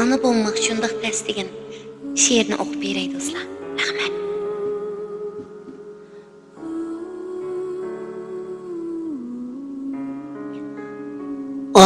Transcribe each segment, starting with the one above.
ana bo'lmoq shundoq tez degan she'rni o'qib beray do'stlar. Rahmat.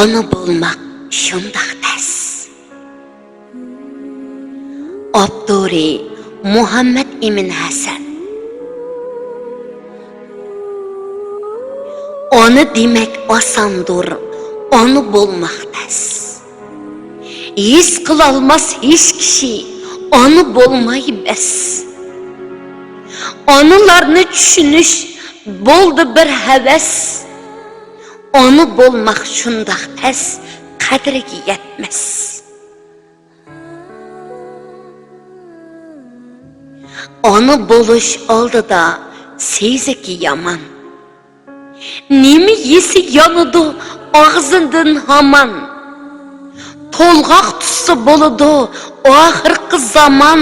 Ana bo'lmoq shundoq tez. Abduri Muhammad Emin Hasan. Ana demek osandır, ana bo'lmoq tez. His qilolmas hech kishi ana bo'lmay bas. Analarni tushunish bo'ldi bir havas. Ana bo'lmoq shundoq tez, qadriga yetmas. Ana bo'lish oldida seziki yaman. Nemi yesi yanıdı ağzından haman. Tolgaq tutsa boludu ahırkı zaman.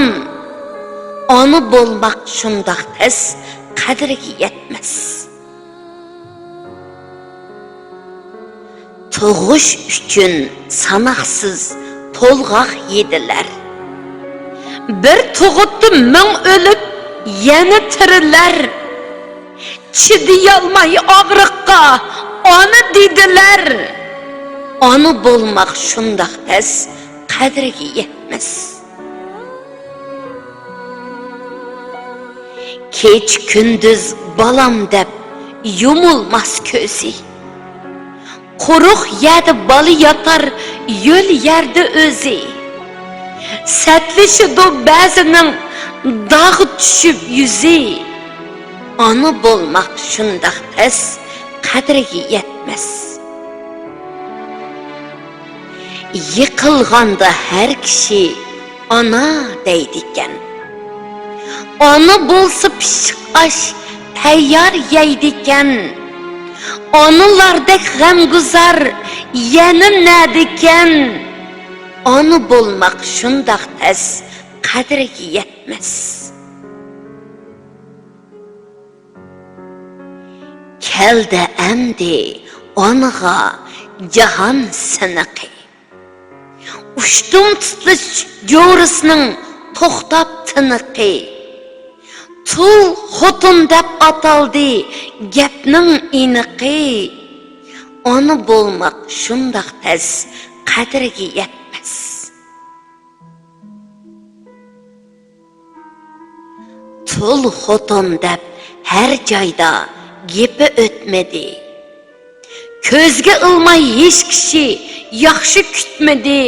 Ana bolmaq şundaq tez, qadriga yetmez. Tug'ush uchun sanaqsız tolgaq yediler. Bir tug'utdi ming ölüp yana tirilar. Chidiyolmay og'riqqa ona dediler. Ana bo'lmoq shundoq tez, qadriga yetmas. Kech kunduz balam deb yumulmas ko'zi. Quruq yerda bali yotar, yo'l yerda o'zi. Satlishidu ba'zining dag'i tushib yuzi. Ana bo'lmoq shundoq tez, qadriga yetmas. Yıkılganda her kişi ana deydiken. Ana bolsa pişik aş tayyar yeydiken. Analardek g'amguzar yana nadiken. Ana bo'lmoq shundoq tez, qadriga yetmas. Keldi endi onaga jahon siniqi. Uçtum tutluş jo'risining to'xtab tiniqi. Tul xotun deb ataldi gapning iniqi. Ona bo'lmoq shundoq tez, qadriga yetmas. Tul xotun deb her joyda gepi o'tmedi. Ko'zga ilmay hech kishi yaxshi kutmadi.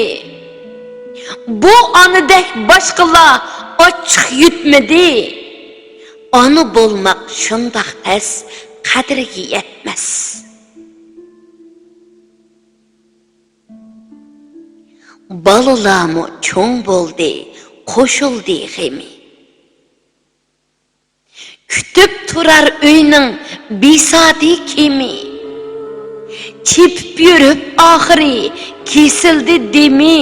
Bu anadek başqalar ochiq yutmadi. Ana bo'lmoq shundoq tez, qadriga yetmas. Balalarmi cho'ng bo'ldi, qo'shildi g'imi. Kutib turar uyning besodi kimi. Çipip yürüp ahiri kesildi demi.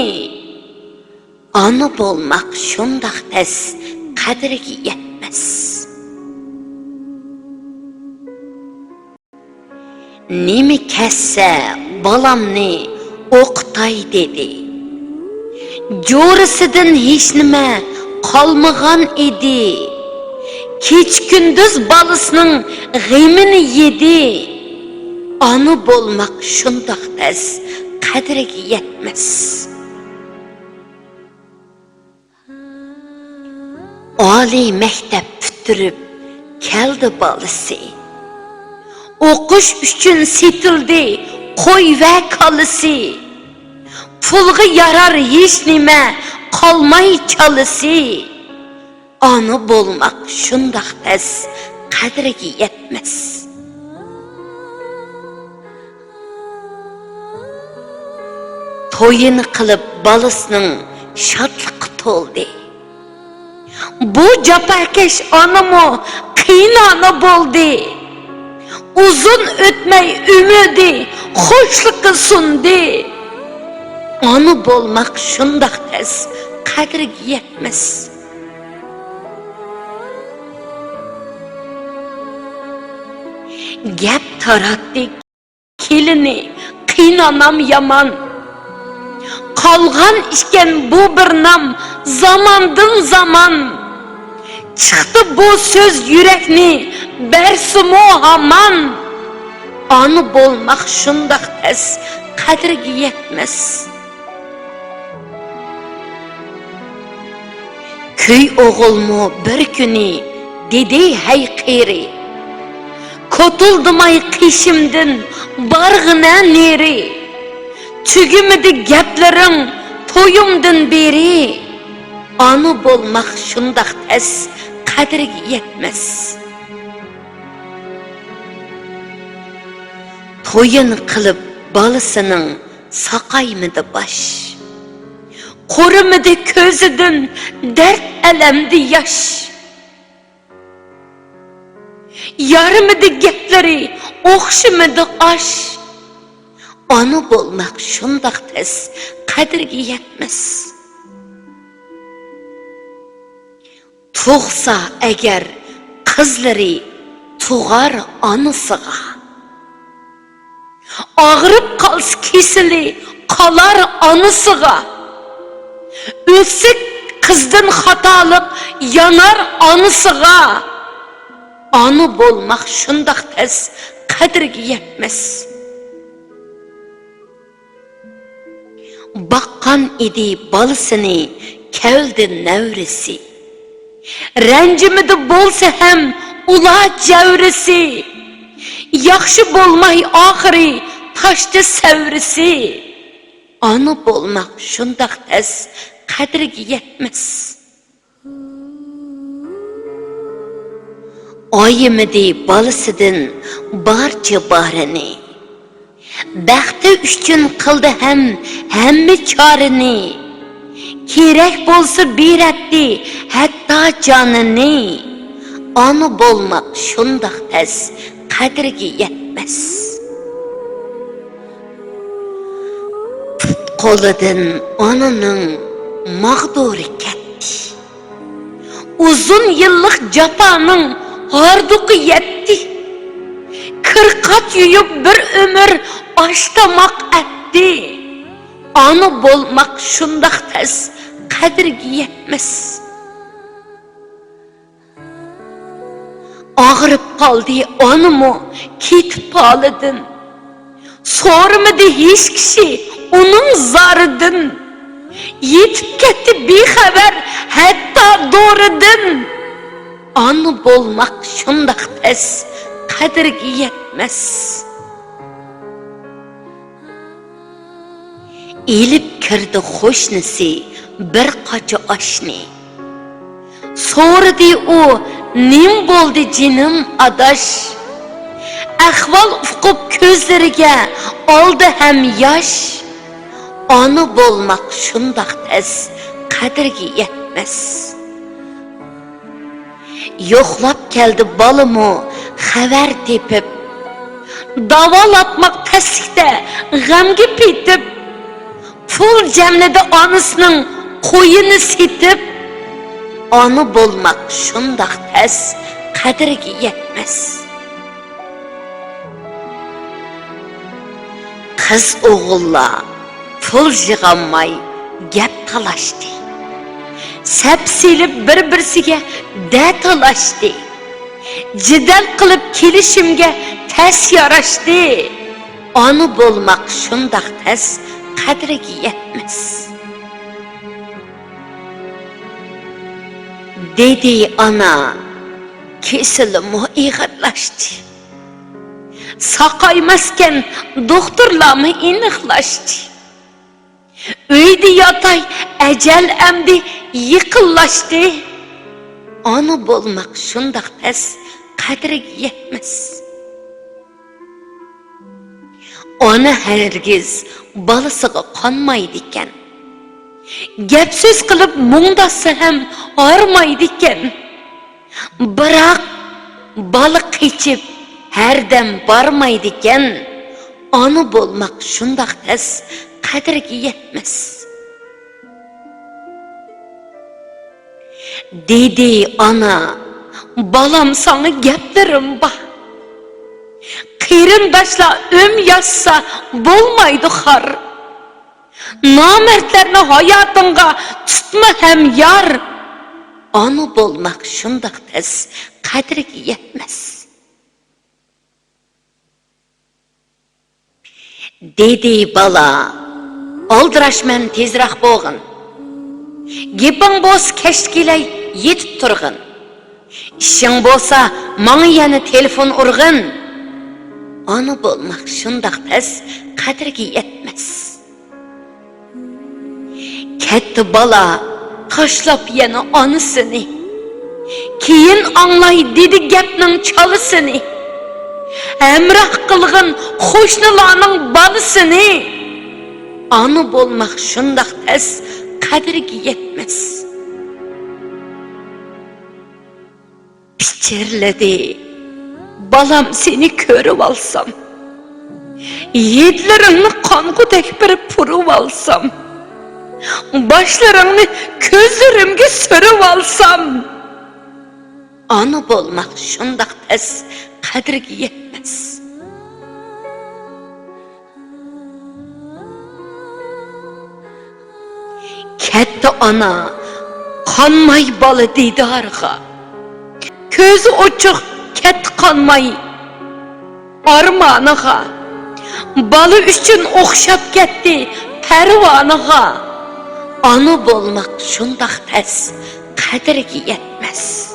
Ana bo'lmoq shundoq tez, qadriga yetmas. Nemi kessa balamni o'qitay dedi. Jo'risidan hech nima qolmagan edi. Kech kunduz balisining g'imini yedi. Ana bo'lmoq shundoq tez, qadriga yetmas. Oliy maktab bitirib keldi balisi. O'qish uchun setildi qo'y va kalisi. Pulga yarar hech nima qolmay chalisi. Ana bo'lmoq shundoq tez, qadriga yetmas. To'yini qilib balisining shodliqi to'ldi. Bu japakesh onami qiyin ona bo'ldi. Uzun o'tmay umidi xushliqqa sundi. Ana bo'lmoq shundoq tez, qadriga yetmas. Gap taratdi kelini qiynanam yaman. Qalğan işken bu bir nam zamandın zaman. Çıktı bu söz yürekni bersimo haman. Anı bolmaq şundaq tez qadriga yetmez. Köy oğulmu bir günü dedi hayqiri. Kotuldumay qishimdin barg'ina neri. Tugimidi gaplaring to'yimdin beri. Anı bolmaq shundaq tez qadriga yetmez. To'yin qilib balasining saqaymidi bosh. Qo'rimidi ko'zidan dard alamdi yosh. Yarımidi gaplari o'xshimidi osh. Ona bo'lmaq shundaq tez qadriga yetmez. Tug'sa agar qizlari tug'ar onasiga. Ağrıp qalsa kesili qalar onasiga. O'sik qizdan xatolik yanar onasiga. Ana bolmaq shundaq tez qadriga yetmez. Baqqan idi balasini keldi navrisi. Ranjimidi bo'lsa ham ula javrisi. Yaxshi bo'lmay oxiri tashdi savrisi. Ana bolmaq shundaq tez qadriga yetmez. Oyimidi balasidan barcha barini. Baxti uchun qildi ham hamma chorini. Kerak bo'lsa beratdi hatto jonini. Ona bo'lmaq shundaq tez qadriga yetmez. Qo'lidan onaning mag'duri ketdi. Uzun yillik jafoning arduqi yetti. Qirqat yuyib bir ömür ashtamoq etdi. Ana bo'lmaq shundaq tez qadriga yetmez. Ağrıp qaldi onmu ketib qolidin. So'ramidi hech kishi uning zaridan. Yetib ketdi bexabar hatto do'ridan. Ana bo'lmaq shundaq tez qadriga yetmez. Elib kirdi qo'shnisi bir qocha oshni. So'radi u, nim bo'ldi jinim adash. Ahvol uqib ko'zlariga oldi ham yosh. Ona bo'lmaq shundaq tez qadriga yetmez. Yo'qlab keldi balamo xabar tepib. Davolatmoq taslikda g'amga petib. Pul jamlada onasining qo'yini setib. Ona bo'lmaq shundaq tez qadriga yetmez. Qiz o'g'illar pul yig'olmay gap talashdi. Sapsilib bir-birsiga da talashdi. Jidal qilib kelishimga tas yarashdi. Ona bo'lmaq shundaq tez qadriga yetmez. Dedi ana, kesilimi ig'irlashdi. Saqaymasken doktorlarmi iniqlashdi. Uyda yotay ajal amdi yiqillashdi. Ona bo'lmaq shundaq tez qadriga yetmez. Ona hargiz balasiga qonmaydi ekan. Gap so'z qilib mungdasa ham ormaydi ekan. Biroq baliq qechib hardam bormaydi ekan. Ona bo'lmaq shundaq tez qadriga yetmez. Dedi ana, balam sana gaplarim bor. Qarindoshlar yazsa bo'lmaydi xor. Namertlerini hayatınga tutma hem yar. Ana bolmak şundaq tez qadriga yetmez. Dedi bala, aldıraşman tezroq bo'g'in. Geping bo'z kechgilay yetib turg'in. İşing bo'lsa, manga yana telefon urg'in. Ana bolmak şundaq tez qadriga yetmez. Ketdi bala, tashlab yana onasini. Keyin anglay dedi gapning chalısini. Emrah qilg'in qo'shnilarning bolasini. Ana bo'lmak shundaq tez qadriga yetmez. Pichirladi, balam seni ko'rib olsam, yedlaringni qonqudek bir purib olsam, başlarını közlerimge sürüp alsam. Ana bolmak şundaq tez qadriga yetmez. Ketdi ana, qanmay bola diydorga. Ko'zi ochiq ketdi qanmay armoniga. Bola uchun o'xshab ketdi parvoniga. Ana bolmak şundaq tez qadriga yetmez.